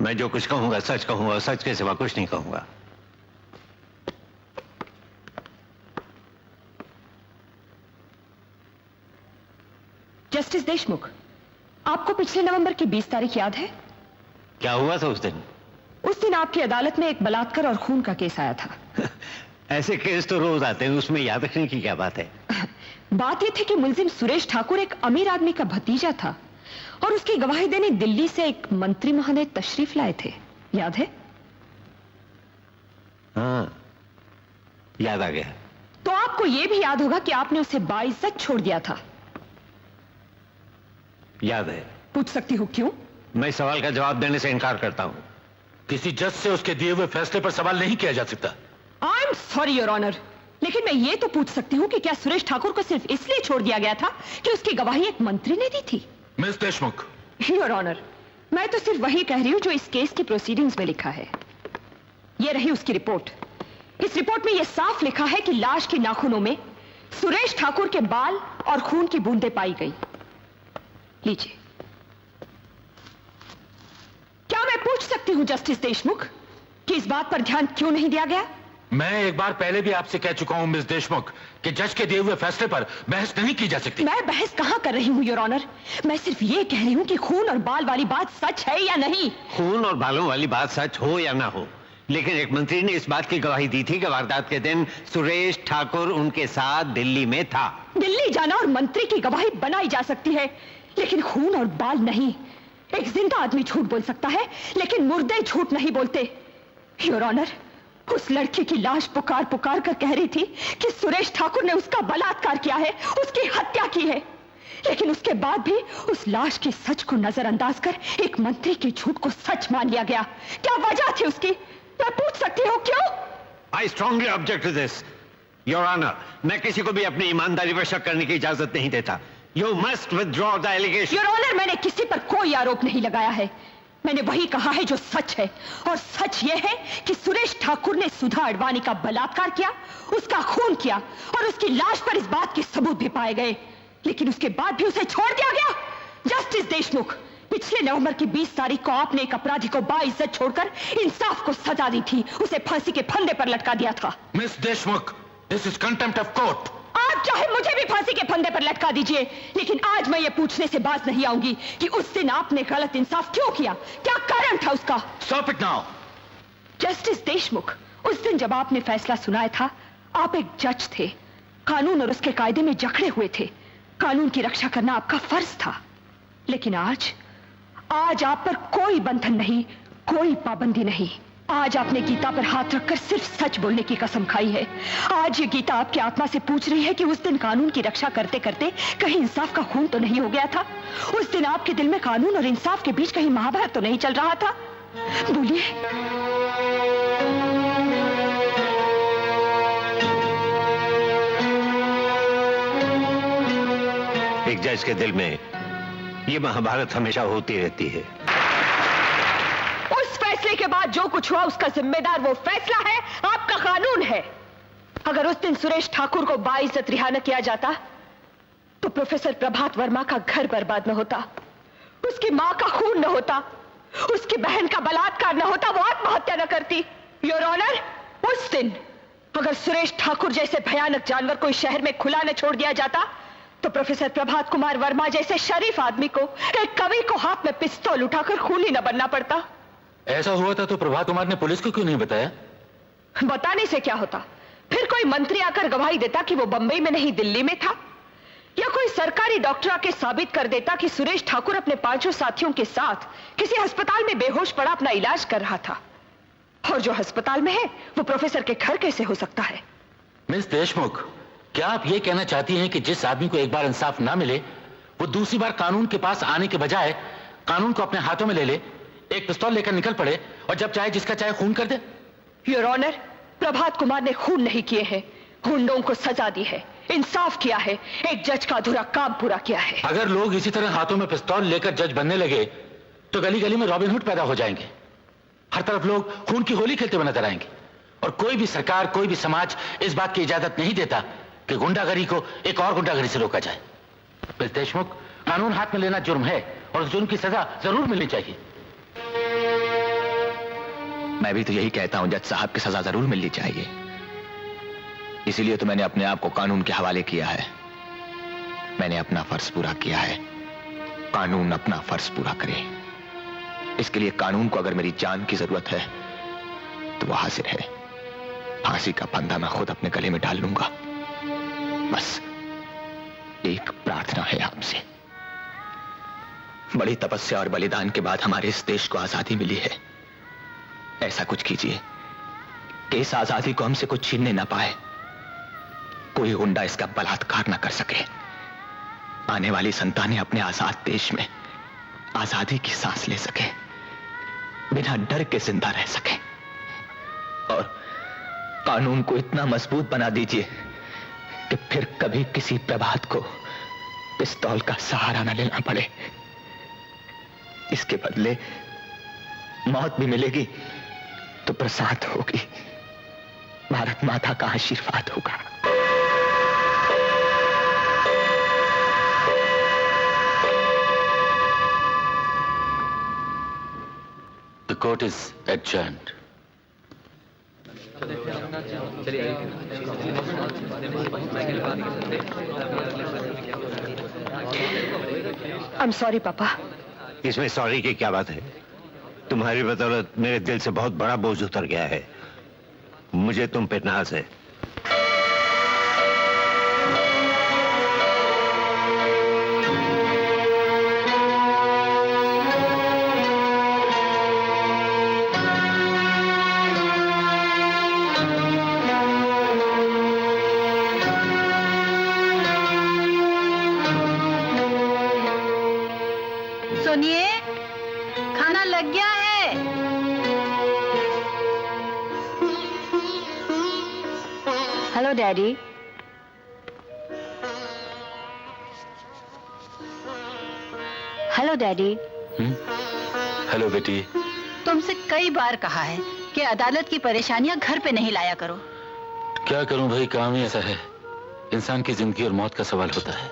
मैं जो कुछ कहूंगा सच कहूंगा, सच के सिवा कुछ नहीं कहूंगा। जस्टिस देशमुख, आपको पिछले नवंबर की 20 तारीख याद है? क्या हुआ था उस दिन? उस दिन आपकी अदालत में एक बलात्कार और खून का केस आया था। ऐसे केस तो रोज आते हैं, उसमें याद रखने की क्या बात है? बात यह थी कि मुलजिम सुरेश ठाकुर एक अमीर आदमी का भतीजा था और उसकी गवाही देने दिल्ली से एक मंत्री महोदय तशरीफ लाए थे, याद है? हाँ, याद आ गया। तो आपको यह भी याद होगा कि आपने उसे बाइज्जत छोड़ दिया था। याद है। पूछ सकती हूँ क्यों? मैं सवाल का जवाब देने से इनकार करता हूं। किसी जज से उसके दिए हुए फैसले पर सवाल नहीं किया जा सकता। I am sorry your honour, लेकिन मैं ये तो पूछ सकती हूँ कि क्या सुरेश ठाकुर को सिर्फ इसलिए छोड़ दिया गया था कि उसकी गवाही एक मंत्री ने दी थी? मिस देशमुख। योर ऑनर, मैं तो सिर्फ वही कह रही हूँ जो इस केस की प्रोसीडिंग्स में लिखा है। ये रही उसकी रिपोर्ट। इस रिपोर्ट में यह साफ लिखा है कि लाश के नाखूनों में सुरेश ठाकुर के बाल और खून की बूंदें पाई गई। लीजिए। क्या मैं पूछ सकती हूं जस्टिस देशमुख कि इस बात पर ध्यान क्यों नहीं दिया गया? मैं एक बार पहले भी आपसे कह चुका हूं मिस देशमुख कि जज के दिए हुए फैसले पर बहस नहीं की जा सकती। मैं बहस कहां कर रही हूं योर ऑनर, मैं सिर्फ ये कह रही हूं कि खून और बाल वाली बात सच है या नहीं। खून और बालों वाली बात सच हो या ना हो, लेकिन एक मंत्री ने इस बात की गवाही दी थी कि वारदात के दिन सुरेश ठाकुर उनके साथ दिल्ली में था। दिल्ली जाना और मंत्री की गवाही बनाई जा सकती है, लेकिन खून और बाल नहीं। एक जिंदा आदमी झूठ बोल सकता है, लेकिन मुर्दे झूठ नहीं बोलते। योर ऑनर, उस लड़की की लाश पुकार पुकार कर कह रही थी कि सुरेश ठाकुर ने उसका बलात्कार किया है, उसकी हत्या की है, लेकिन उसके बाद भी उस लाश के सच को नजरअंदाज कर एक मंत्री के झूठ को सच मान लिया गया। क्या वजह थी उसकी? मैं पूछ सकती हूँ क्यों? I strongly object to this your honour. मैं किसी को भी अपनी ईमानदारी पर शक करने की इजाजत नहीं देता। You must withdraw the allegation. Your Honor, मैंने किसी पर कोई आरोप नहीं लगाया है। मैंने वही कहा है जो सच है, और सच यह है कि सुरेश ठाकुर ने सुधा अडवाणी का बलात्कार किया, उसका खून किया, और उसकी लाश पर इस बात के सबूत भी पाए गए, लेकिन उसके बाद भी उसे छोड़ दिया गया। जस्टिस देशमुख, पिछले नवंबर की 20 तारीख को आपने एक अपराधी को बाइज्जत छोड़कर इंसाफ को सजा दी थी, उसे फांसी के फंदे पर लटका दिया था। Miss Deshmukh, this is contempt of court. आप चाहे मुझे भी फांसी के फंदे पर लटका दीजिए, लेकिन आज मैं ये पूछने से बाज नहीं आऊंगी कि उस दिन आपने गलत इंसाफ क्यों किया, क्या कारण था उसका? Stop it now. Justice Deshmukh, उस दिन जब आपने फैसला सुनाया था, आप एक जज थे, कानून और उसके कायदे में जकड़े हुए थे, कानून की रक्षा करना आपका फर्ज था। लेकिन आज आप पर कोई बंधन नहीं, कोई पाबंदी नहीं। आज आपने गीता पर हाथ रखकर सिर्फ सच बोलने की कसम खाई है। आज ये गीता आपकी आत्मा से पूछ रही है कि उस दिन कानून की रक्षा करते करते कहीं इंसाफ का खून तो नहीं हो गया था? उस दिन आपके दिल में कानून और इंसाफ के बीच कहीं महाभारत तो नहीं चल रहा था? बोलिए। एक जज के दिल में ये महाभारत हमेशा होती रहती है। फैसले के बाद जो कुछ हुआ उसका जिम्मेदार वो फैसला है, आपका कानून है। अगर उस दिन सुरेश ठाकुर को बाइज्जत रिहा न किया जाता तो प्रोफेसर प्रभात वर्मा का घर बर्बाद न होता, उसकी मां का खून न होता, उसकी बहन का बलात्कार न होता, वो आत्महत्या न करती। योर ऑनर, उस दिन अगर सुरेश ठाकुर जैसे भयानक जानवर को इस शहर में खुला न छोड़ दिया जाता तो प्रोफेसर प्रभात कुमार वर्मा जैसे शरीफ आदमी को, एक कवि को हाथ में पिस्तौल उठाकर खूनी न बनना पड़ता। ऐसा हुआ था तो प्रभात कुमार ने पुलिस को क्यों नहीं बताया? बताने से क्या होता? फिर कोई मंत्री आकर गवाही देता कि वो बंबई में नहीं दिल्ली में था, या कोई सरकारी डॉक्टर आके साबित कर देता कि सुरेश ठाकुर अपने 5 साथियों के साथ किसी अस्पताल में बेहोश पड़ा अपना इलाज कर रहा था, और जो अस्पताल में है वो प्रोफेसर के घर कैसे हो सकता है? मिस देशमुख, क्या आप ये कहना चाहती हैं कि जिस आदमी को एक बार इंसाफ ना मिले वो दूसरी बार कानून के पास आने के बजाय कानून को अपने हाथों में ले ले, एक पिस्तौल लेकर निकल पड़े और जब चाहे जिसका चाहे खून कर दे? योर ऑनर, प्रभात कुमार ने खून नहीं किए हैं, गुंडों को सजा दी है, इंसाफ किया है, एक जज का अधूरा काम पूरा किया है। अगर लोग इसी तरह हाथों में पिस्तौल लेकर जज बनने लगे तो गली गली में रॉबिन हुड पैदा हो जाएंगे। हर तरफ लोग खून की होली खेलते हुए नजर आएंगे, और कोई भी सरकार, कोई भी समाज इस बात की इजाजत नहीं देता कि गुंडागरी को एक और गुंडागरी से रोका जाए। मिस देशमुख, कानून हाथ में लेना जुर्म है और उस जुर्म की सजा जरूर मिलनी चाहिए। मैं भी तो यही कहता हूं, जज साहब की सजा जरूर मिलनी चाहिए। इसीलिए तो मैंने अपने आप को कानून के हवाले किया है। मैंने अपना फर्ज पूरा किया है, कानून अपना फर्ज पूरा करे। इसके लिए कानून को अगर मेरी जान की जरूरत है तो वो हाजिर है। फांसी का फंदा मैं खुद अपने गले में डाल लूंगा। बस एक प्रार्थना है आपसे। बड़ी तपस्या और बलिदान के बाद हमारे इस देश को आजादी मिली है। ऐसा कुछ कीजिए कि इस आजादी को हमसे कुछ छीनने ना पाए, कोई गुंडा इसका बलात्कार ना कर सके। आने वाली संतानें अपने आजाद देश में आजादी की सांस ले सके, बिना डर के जिंदा रह सके। और कानून को इतना मजबूत बना दीजिए कि फिर कभी किसी प्रभात को पिस्तौल का सहारा न लेना पड़े। इसके बदले मौत भी मिलेगी तो प्रसाद होगी, भारत माता का आशीर्वाद होगा। The court is adjourned. I'm sorry, पापा। इसमें सॉरी की क्या बात है? तुम्हारी बदौलत मेरे दिल से बहुत बड़ा बोझ उतर गया है। मुझे तुम पे नाज है। सुनिए, खाना लग गया है। Hello daddy. Hello daddy. Hello बेटी। तुमसे कई बार कहा है कि अदालत की परेशानियां घर पे नहीं लाया करो। क्या करूं भाई, काम ही ऐसा है। इंसान की जिंदगी और मौत का सवाल होता है।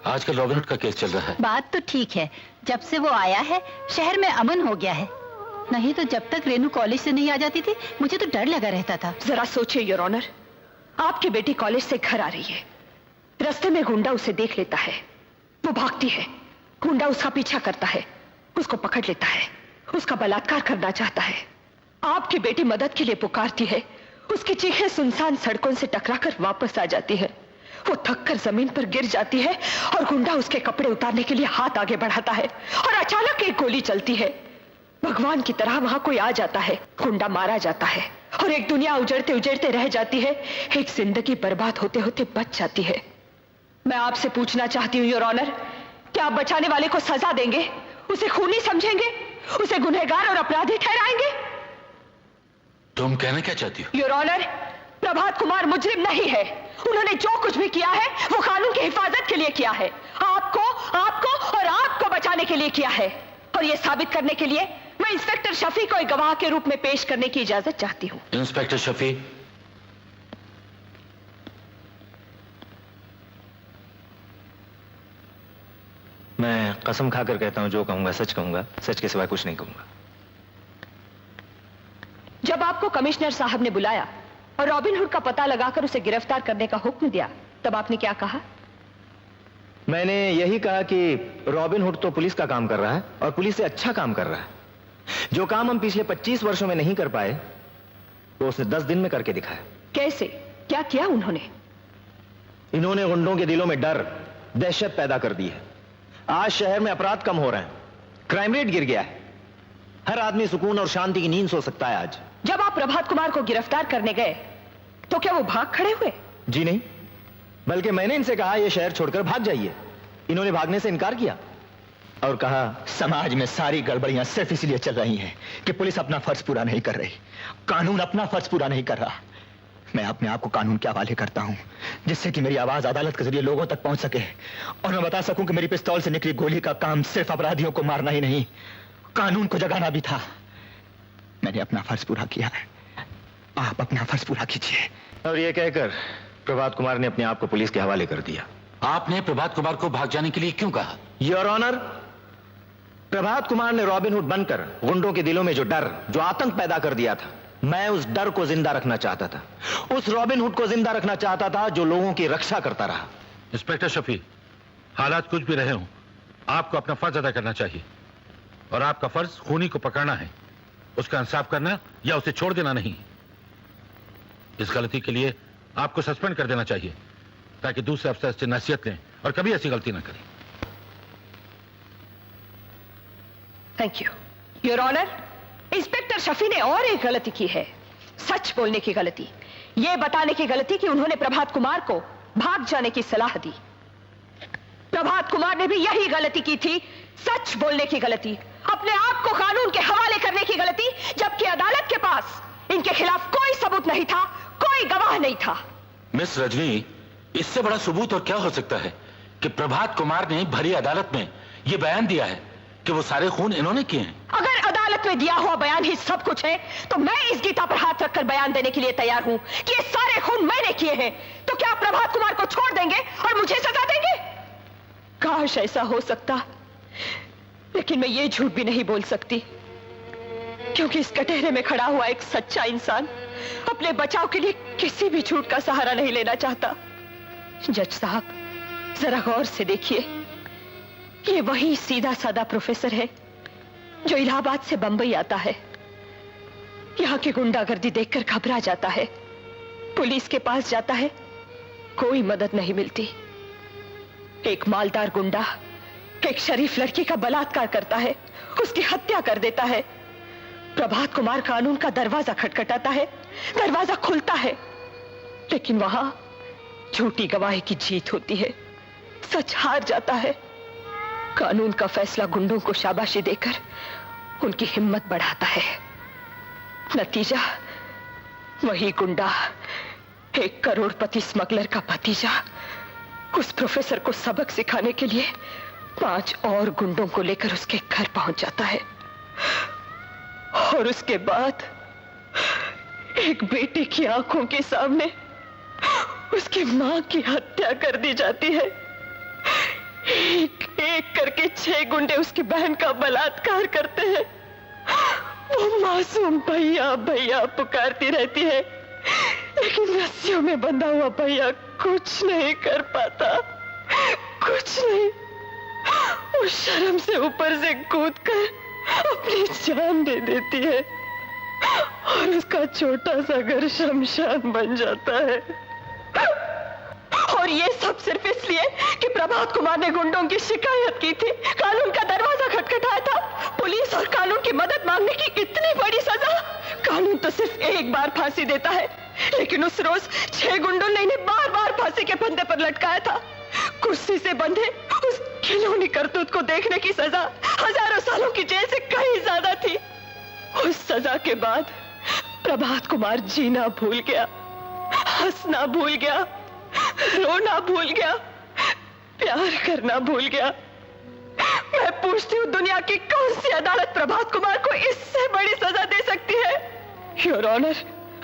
आजकल रॉबिनहुड का केस चल रहा है। बात तो ठीक है, जब से वो आया है शहर में अमन हो गया है। नहीं तो जब तक रेनू कॉलेज से नहीं आ जाती थी मुझे तो डर लगा रहता था। जरा सोचिए योर ऑनर, आपकी बेटी कॉलेज से घर आ रही है, रास्ते में गुंडा उसे देख लेता है, वो भागती है, गुंडा उसका पीछा करता है, उसको पकड़ लेता है, उसका बलात्कार करना चाहता है। आपकी बेटी मदद के लिए पुकारती है, उसकी चीखें सुनसान सड़कों से टकराकर वापस आ जाती है। वो थककर जमीन पर गिर जाती है और गुंडा उसके कपड़े उतारने के लिए हाथ आगे बढ़ाता है और अचानक एक गोली चलती है। भगवान की तरह वहां कोई आ जाता है, गुंडा मारा जाता है और एक दुनिया उजड़ते उजड़ते रह जाती है, एक जिंदगी बर्बाद होते होते बच जाती है। मैं आपसे पूछना चाहती हूँ योर ऑनर, क्या आप बचाने वाले को सजा देंगे? उसे खूनी समझेंगे? उसे गुनहगार और अपराधी ठहराएंगे? तुम कहना क्या चाहती हो? योर ऑनर, प्रभात कुमार मुजरिम नहीं है। उन्होंने जो कुछ भी किया है वो कानून की हिफाजत के लिए किया है, आपको आपको और आपको बचाने के लिए किया है। और ये साबित करने के लिए मैं इंस्पेक्टर शफी को एक गवाह के रूप में पेश करने की इजाजत चाहती हूँ। इंस्पेक्टर शफी। मैं कसम खाकर कहता हूं, जो कहूंगा सच कहूंगा, सच के सिवा कुछ नहीं कहूंगा। जब आपको कमिश्नर साहब ने बुलाया और रॉबिनहुड का पता लगाकर उसे गिरफ्तार करने का हुक्म दिया, तब आपने क्या कहा? मैंने यही कहा कि रॉबिनहुड तो पुलिस का काम कर रहा है और पुलिस से अच्छा काम कर रहा है। जो काम हम पिछले 25 वर्षों में नहीं कर पाए वो उसने 10 दिन में करके दिखाया। कैसे? क्या किया उन्होंने? इन्होंने गुंडों के दिलों में डर, दहशत पैदा कर दी है। आज शहर में अपराध कम हो रहे हैं, क्राइम रेट गिर गया है, हर आदमी सुकून और शांति की नींद सो सकता है आज। जब आप प्रभात कुमार को गिरफ्तार करने गए तो क्या वो भाग खड़े हुए? जी नहीं, बल्कि मैंने इनसे कहा यह शहर छोड़कर भाग जाइए। इन्होंने भागने से इनकार किया और कहा समाज में सारी गड़बड़ियां सिर्फ इसलिए चल रही हैं कि पुलिस अपना फर्ज पूरा नहीं कर रही, कानून अपना फर्ज पूरा नहीं कर रहा। मैं अपने आप को कानून के हवाले करता हूं जिससे कि मेरी आवाज अदालत के जरिए लोगों तक पहुंच सके और मैं बता सकूं कि मेरी पिस्तौल से निकली गोली का काम सिर्फ अपराधियों को मारना ही नहीं, कानून को जगाना भी था। मैंने अपना फर्ज पूरा किया है, आप अपना फर्ज पूरा कीजिए। और यह कहकर प्रभात कुमार ने अपने आप को पुलिस के हवाले कर दिया। आपने प्रभात कुमार को भाग जाने के लिए क्यों कहा? योर ऑनर, प्रभात कुमार ने रॉबिनहुड बनकर गुंडों के दिलों में जो डर, जो आतंक पैदा कर दिया था, मैं उस डर को जिंदा रखना चाहता था। उस रॉबिनहुड को जिंदा रखना चाहता था जो लोगों की रक्षा करता रहा। इंस्पेक्टर शफी, हालात कुछ भी रहे हों, आपको अपना फर्ज अदा करना चाहिए। और आपका फर्ज खूनी को पकड़ना है, उसका इंसाफ करना या उसे छोड़ देना नहीं। इस गलती के लिए आपको सस्पेंड कर देना चाहिए, ताकि दूसरे अफसर से नसीहत लें और कभी ऐसी गलती ना करें। Thank you your honour. Inspector Shafi ने और एक गलती की है, सच बोलने की गलती, यह बताने की गलती कि उन्होंने प्रभात कुमार को भाग जाने की सलाह दी। प्रभात कुमार ने भी यही गलती की थी, सच बोलने की गलती, अपने आप को कानून के हवाले करने की गलती, जबकि अदालत के पास इनके खिलाफ कोई सबूत नहीं था, कोई गवाह नहीं था। मिस रजनी, इससे बड़ा सबूत और क्या हो सकता है कि प्रभात कुमार ने भरी अदालत में यह बयान दिया है कि वो सारे खून इन्होंने किए हैं। अगर अदालत में दिया हुआ बयान ही सब कुछ है, तो मैं इस गीता पर हाथ रखकर बयान देने के लिए तैयार हूं कि ये सारे खून मैंने किए हैं। तो क्या प्रभात कुमार को छोड़ देंगे और मुझे सजा देंगे? काश ऐसा हो सकता, लेकिन मैं ये झूठ भी नहीं बोल सकती, क्योंकि इस कटहरे में खड़ा हुआ एक सच्चा इंसान अपने बचाव के लिए किसी भी झूठ का सहारा नहीं लेना चाहता। जज साहब, जरा गौर से देखिए, ये वही सीधा साधा प्रोफेसर है जो इलाहाबाद से बंबई आता है, यहाँ की गुंडागर्दी देखकर घबरा जाता है, पुलिस के पास जाता है, कोई मदद नहीं मिलती। एक मालदार गुंडा एक शरीफ लड़की का बलात्कार करता है, उसकी हत्या कर देता है। प्रभात कुमार कानून का दरवाजा खटखटाता है, दरवाजा खुलता है, लेकिन वहां झूठी गवाही की जीत होती है, सच हार जाता है। कानून का फैसला गुंडों को शाबाशी देकर उनकी हिम्मत बढ़ाता है। नतीजा वही गुंडा, एक करोड़पति स्मगलर का भतीजा, उस प्रोफेसर को सबक सिखाने के लिए 5 और गुंडों को लेकर उसके घर पहुंच जाता है। और उसके बाद एक बेटे की आंखों के सामने उसकी मां की हत्या कर दी जाती है। एक एक करके 6 गुंडे उसकी बहन का बलात्कार करते हैं। वो मासूम भैया भैया पुकारती रहती है, लेकिन रस्सियों में बंधा हुआ भैया कुछ नहीं कर पाता, कुछ नहीं। वो शर्म से ऊपर से कूदकर अपनी जान दे देती है और उसका छोटा सा घर शमशान बन जाता है। और ये सब सिर्फ इसलिए कि प्रभात कुमार ने गुंडों की शिकायत की थी, कानून का दरवाजा खटखटाया था। पुलिस और कानून की मदद मांगने की इतनी बड़ी सजा। कानून तो सिर्फ एक बार फांसी देता है, लेकिन उस रोज 6 गुंडों ने इन्हें बार बार फांसी के फंदे पर लटकाया था। कुर्सी से बंधे उस खिलौनी करतूत को देखने की सजा हजारों सालों की जेल से कहीं ज्यादा थी। उस सजा के बाद प्रभात कुमार जीना भूल गया, हंसना भूल गया, रोना भूल गया, प्यार करना भूल गया। मैं पूछती हूँ, दुनिया की कौन सी अदालत प्रभात कुमार को इससे बड़ी सजा दे सकती है? योर ऑनर,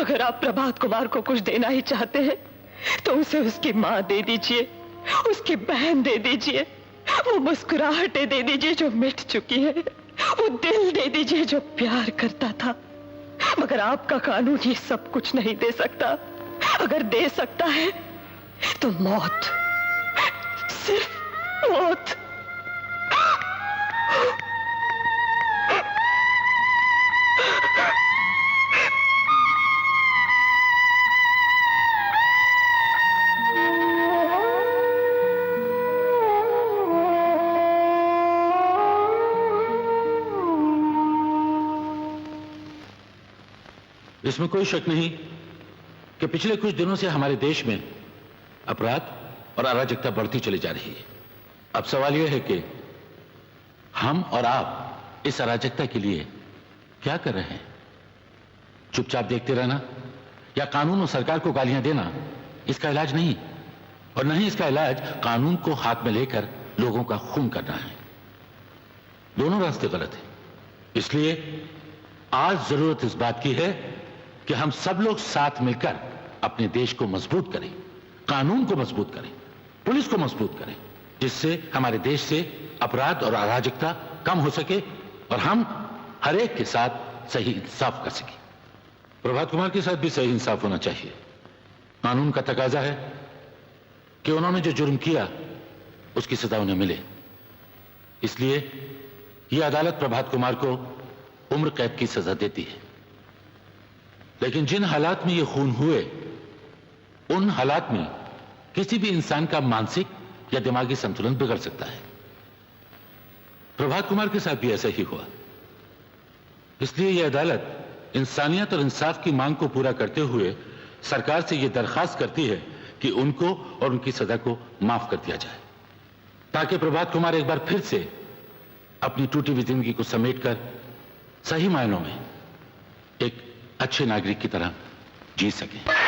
अगर आप प्रभात कुमार को कुछ देना ही चाहते हैं तो उसे उसकी मां दे दीजिए, उसकी बहन दे दीजिए, वो मुस्कुराहटें दे दीजिए जो मिट चुकी है, वो दिल दे दीजिए जो प्यार करता था। मगर आपका कानून ये सब कुछ नहीं दे सकता। अगर दे सकता है तो मौत, सिर्फ मौत। इसमें कोई शक नहीं कि पिछले कुछ दिनों से हमारे देश में अपराध और अराजकता बढ़ती चली जा रही है। अब सवाल यह है कि हम और आप इस अराजकता के लिए क्या कर रहे हैं? चुपचाप देखते रहना या कानून और सरकार को गालियां देना इसका इलाज नहीं, और नहीं इसका इलाज कानून को हाथ में लेकर लोगों का खून करना है। दोनों रास्ते गलत हैं। इसलिए आज जरूरत इस बात की है कि हम सब लोग साथ मिलकर अपने देश को मजबूत करें, कानून को मजबूत करें, पुलिस को मजबूत करें, जिससे हमारे देश से अपराध और अराजकता कम हो सके और हम हर एक के साथ सही इंसाफ कर सके। प्रभात कुमार के साथ भी सही इंसाफ होना चाहिए। कानून का तकाजा है कि उन्होंने जो जुर्म किया उसकी सजा उन्हें मिले। इसलिए यह अदालत प्रभात कुमार को उम्र कैद की सजा देती है। लेकिन जिन हालात में ये खून हुए, उन हालात में किसी भी इंसान का मानसिक या दिमागी संतुलन बिगड़ सकता है। प्रभात कुमार के साथ भी ऐसा ही हुआ। इसलिए यह अदालत इंसानियत और इंसाफ की मांग को पूरा करते हुए सरकार से यह दरखास्त करती है कि उनको और उनकी सजा को माफ कर दिया जाए, ताकि प्रभात कुमार एक बार फिर से अपनी टूटी हुई जिंदगी को समेटकर सही मायनों में एक अच्छे नागरिक की तरह जी सके।